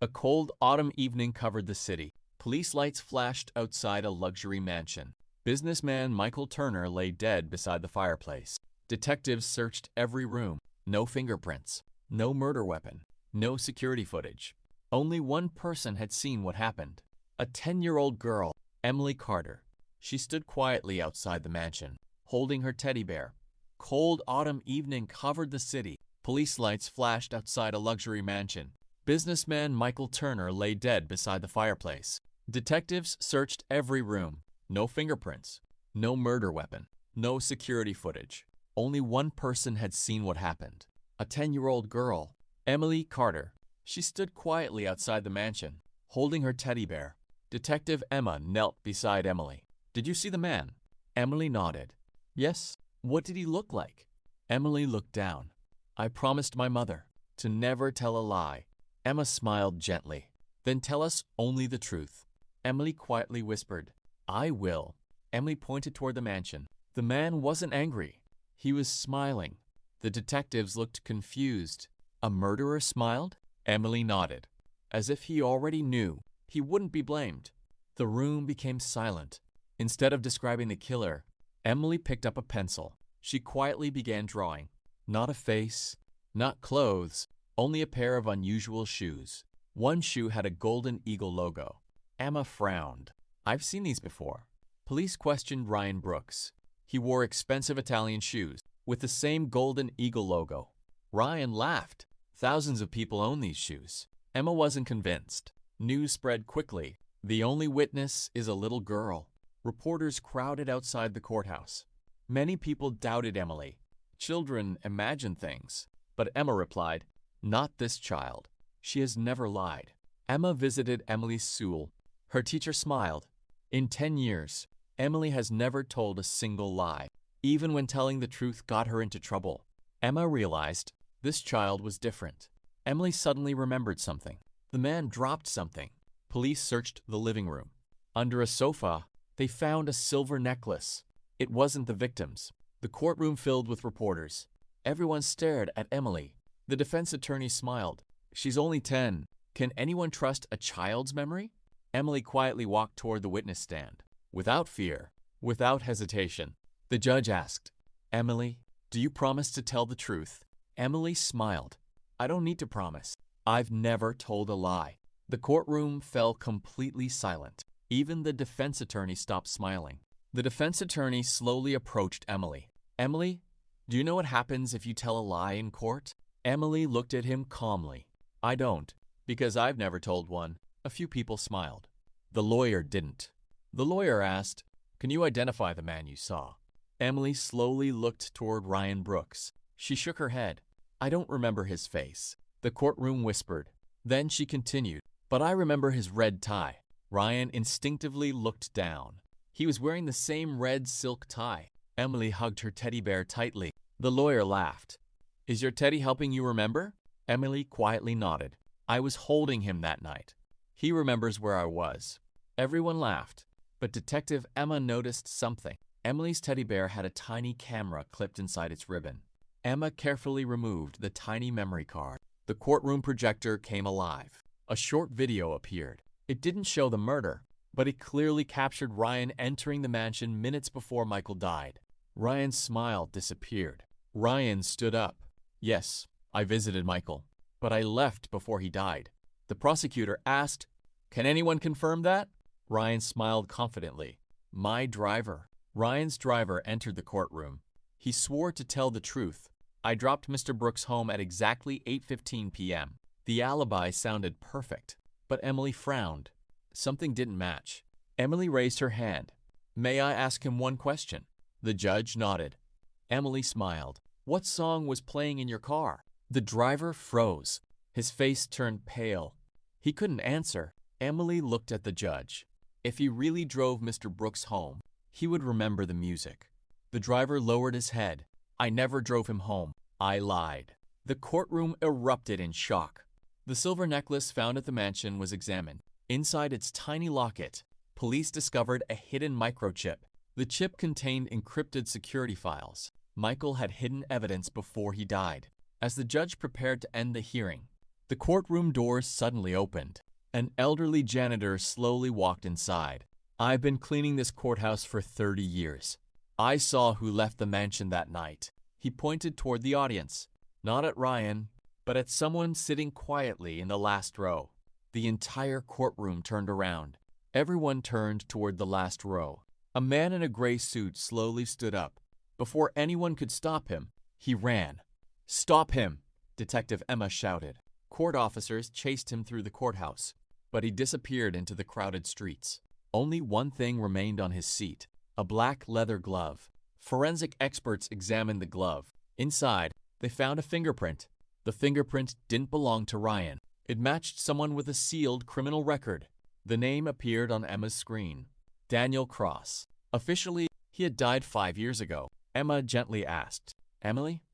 A cold autumn evening covered the city. Police lights flashed outside a luxury mansion. Businessman Michael Turner lay dead beside the fireplace. Detectives searched every room. No fingerprints, no murder weapon, no security footage. Only one person had seen what happened. A 10-year-old girl, Emily Carter. She stood quietly outside the mansion, holding her teddy bear. Cold autumn evening covered the city. Police lights flashed outside a luxury mansion. Businessman Michael Turner lay dead beside the fireplace. Detectives searched every room. No fingerprints, no murder weapon, no security footage. Only one person had seen what happened. A 10-year-old girl, Emily Carter. She stood quietly outside the mansion, holding her teddy bear. Detective Emma knelt beside Emily. "Did you see the man?" Emily nodded. "Yes." "What did he look like?" Emily looked down. "I promised my mother to never tell a lie." Emma smiled gently. "Then tell us only the truth." Emily quietly whispered, "I will." Emily pointed toward the mansion. The man wasn't angry. He was smiling. The detectives looked confused. A murderer smiled? Emily nodded, as if he already knew he wouldn't be blamed. The room became silent. Instead of describing the killer, Emily picked up a pencil. She quietly began drawing. Not a face, not clothes, only a pair of unusual shoes. One shoe had a golden eagle logo. Emma frowned. "I've seen these before." Police questioned Ryan Brooks. He wore expensive Italian shoes with the same golden eagle logo. Ryan laughed. Thousands of people own these shoes. Emma wasn't convinced. News spread quickly. The only witness is a little girl. Reporters crowded outside the courthouse. Many people doubted Emily. Children imagine things. But Emma replied, "Not this child. She has never lied." Emma visited Emily's school. Her teacher smiled. "In 10 years, Emily has never told a single lie. Even when telling the truth got her into trouble." Emma realized this child was different. Emily suddenly remembered something. The man dropped something. Police searched the living room. Under a sofa, they found a silver necklace. It wasn't the victim's. The courtroom filled with reporters. Everyone stared at Emily. The defense attorney smiled. "She's only 10. Can anyone trust a child's memory?" Emily quietly walked toward the witness stand. Without fear, without hesitation, the judge asked, "Emily, do you promise to tell the truth?" Emily smiled. "I don't need to promise. I've never told a lie." The courtroom fell completely silent. Even the defense attorney stopped smiling. The defense attorney slowly approached Emily. "Emily, do you know what happens if you tell a lie in court?" Emily looked at him calmly. "I don't, because I've never told one." A few people smiled. The lawyer didn't. The lawyer asked, "Can you identify the man you saw?" Emily slowly looked toward Ryan Brooks. She shook her head. "I don't remember his face." The courtroom whispered. Then she continued, "But I remember his red tie." Ryan instinctively looked down. He was wearing the same red silk tie. Emily hugged her teddy bear tightly. The lawyer laughed. "Is your teddy helping you remember?" Emily quietly nodded. "I was holding him that night. He remembers where I was." Everyone laughed, but Detective Emma noticed something. Emily's teddy bear had a tiny camera clipped inside its ribbon. Emma carefully removed the tiny memory card. The courtroom projector came alive. A short video appeared. It didn't show the murder, but it clearly captured Ryan entering the mansion minutes before Michael died. Ryan's smile disappeared. Ryan stood up. "Yes, I visited Michael, but I left before he died." The prosecutor asked, "Can anyone confirm that?" Ryan smiled confidently. "My driver." Ryan's driver entered the courtroom. He swore to tell the truth. "I dropped Mr. Brooks home at exactly 8:15 p.m. The alibi sounded perfect, but Emily frowned. Something didn't match. Emily raised her hand. "May I ask him one question?" The judge nodded. Emily smiled. "What song was playing in your car?" The driver froze. His face turned pale. He couldn't answer. Emily looked at the judge. If he really drove Mr. Brooks home, he would remember the music. The driver lowered his head. "I never drove him home. I lied." The courtroom erupted in shock. The silver necklace found at the mansion was examined. Inside its tiny locket, police discovered a hidden microchip. The chip contained encrypted security files. Michael had hidden evidence before he died. As the judge prepared to end the hearing, The courtroom doors suddenly opened. An elderly janitor slowly walked inside. "I've been cleaning this courthouse for 30 years. I saw who left the mansion that night." He pointed toward the audience, not at Ryan, but at someone sitting quietly in the last row. The entire courtroom turned around. Everyone turned toward the last row. A man in a gray suit slowly stood up. Before anyone could stop him, he ran. "Stop him!" Detective Emma shouted. Court officers chased him through the courthouse, but he disappeared into the crowded streets. Only one thing remained on his seat: a black leather glove. Forensic experts examined the glove. Inside, they found a fingerprint. The fingerprint didn't belong to Ryan. It matched someone with a sealed criminal record. The name appeared on Emma's screen: Daniel Cross. Officially, he had died 5 years ago. Emma gently asked, "Emily,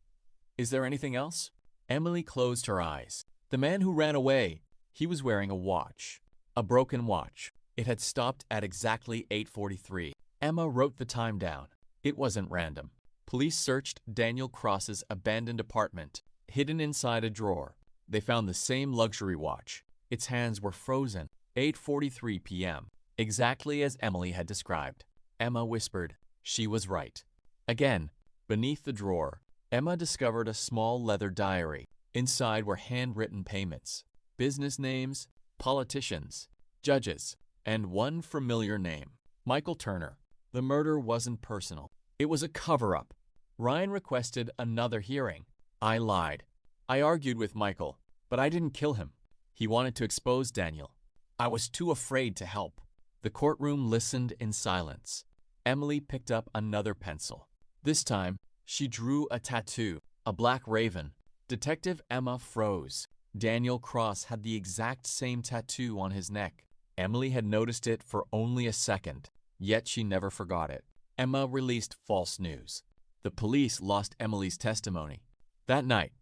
is there anything else?" Emily closed her eyes. The man who ran away, he was wearing a watch. A broken watch. It had stopped at exactly 8:43. Emma wrote the time down. It wasn't random. Police searched Daniel Cross's abandoned apartment. Hidden inside a drawer, they found the same luxury watch. Its hands were frozen. 8:43 p.m., exactly as Emily had described. Emma whispered. She was right. Again, beneath the drawer, Emma discovered a small leather diary. Inside were handwritten payments, business names, politicians, judges, and one familiar name: Michael Turner. The murder wasn't personal. It was a cover-up. Ryan requested another hearing. "I lied. I argued with Michael, but I didn't kill him. He wanted to expose Daniel. I was too afraid to help." The courtroom listened in silence. Emily picked up another pencil. This time, she drew a tattoo, a black raven. Detective Emma froze. Daniel Cross had the exact same tattoo on his neck. Emily had noticed it for only a second, yet she never forgot it. Emma released false news. The police lost Emily's testimony. That night,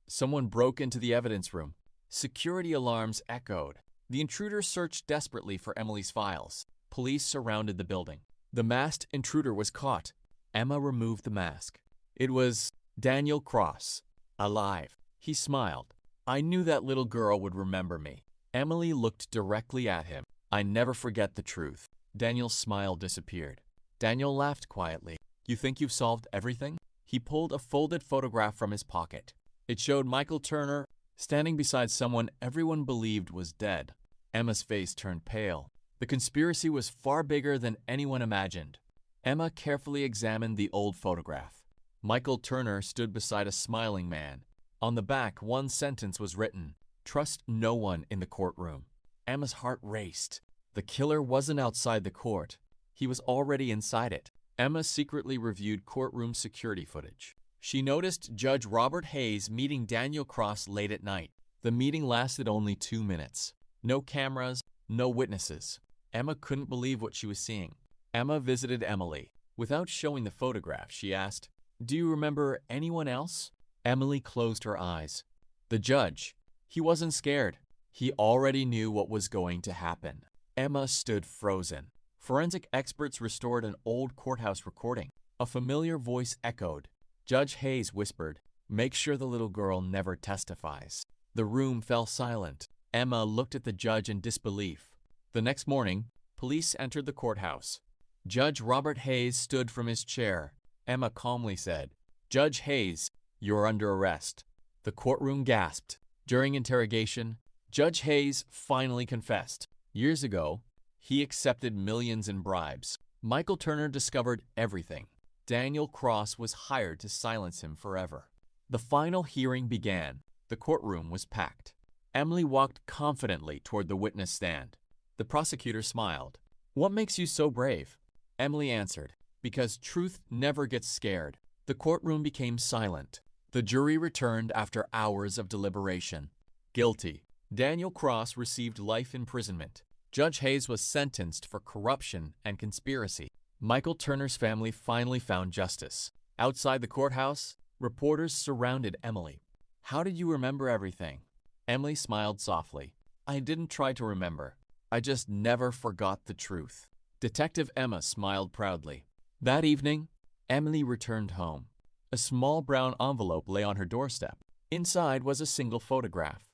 someone broke into the evidence room. Security alarms echoed. The intruder searched desperately for Emily's files. Police surrounded the building. The masked intruder was caught. Emma removed the mask. It was Daniel Cross, alive. He smiled. "I knew that little girl would remember me." Emily looked directly at him. "I never forget the truth." Daniel's smile disappeared. Daniel laughed quietly. "You think you've solved everything?" He pulled a folded photograph from his pocket. It showed Michael Turner standing beside someone everyone believed was dead. Emma's face turned pale. The conspiracy was far bigger than anyone imagined. Emma carefully examined the old photograph. Michael Turner stood beside a smiling man. On the back, one sentence was written: "Trust no one in the courtroom." Emma's heart raced. The killer wasn't outside the court. He was already inside it. Emma secretly reviewed courtroom security footage. She noticed Judge Robert Hayes meeting Daniel Cross late at night. The meeting lasted only 2 minutes. No cameras, no witnesses. Emma couldn't believe what she was seeing. Emma visited Emily. Without showing the photograph, she asked, "Do you remember anyone else?" Emily closed her eyes. The judge, he wasn't scared. He already knew what was going to happen. Emma stood frozen. Forensic experts restored an old courthouse recording. A familiar voice echoed. Judge Hayes whispered, "Make sure the little girl never testifies." The room fell silent. Emma looked at the judge in disbelief. The next morning, police entered the courthouse. Judge Robert Hayes stood from his chair. Emma calmly said, "Judge Hayes, you are under arrest." The courtroom gasped. During interrogation, Judge Hayes finally confessed. Years ago, he accepted millions in bribes. Michael Turner discovered everything. Daniel Cross was hired to silence him forever. The final hearing began. The courtroom was packed. Emily walked confidently toward the witness stand. The prosecutor smiled. "What makes you so brave?" Emily answered, "Because truth never gets scared." The courtroom became silent. The jury returned after hours of deliberation. Guilty. Daniel Cross received life imprisonment. Judge Hayes was sentenced for corruption and conspiracy. Michael Turner's family finally found justice. Outside the courthouse, reporters surrounded Emily. "How did you remember everything?" Emily smiled softly. "I didn't try to remember. I just never forgot the truth." Detective Emma smiled proudly. That evening, Emily returned home. A small brown envelope lay on her doorstep. Inside was a single photograph.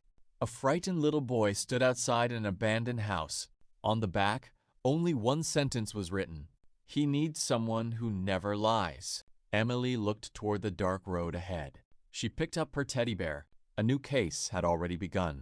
A frightened little boy stood outside an abandoned house. On the back, only one sentence was written: "He needs someone who never lies." Emily looked toward the dark road ahead. She picked up her teddy bear. A new case had already begun.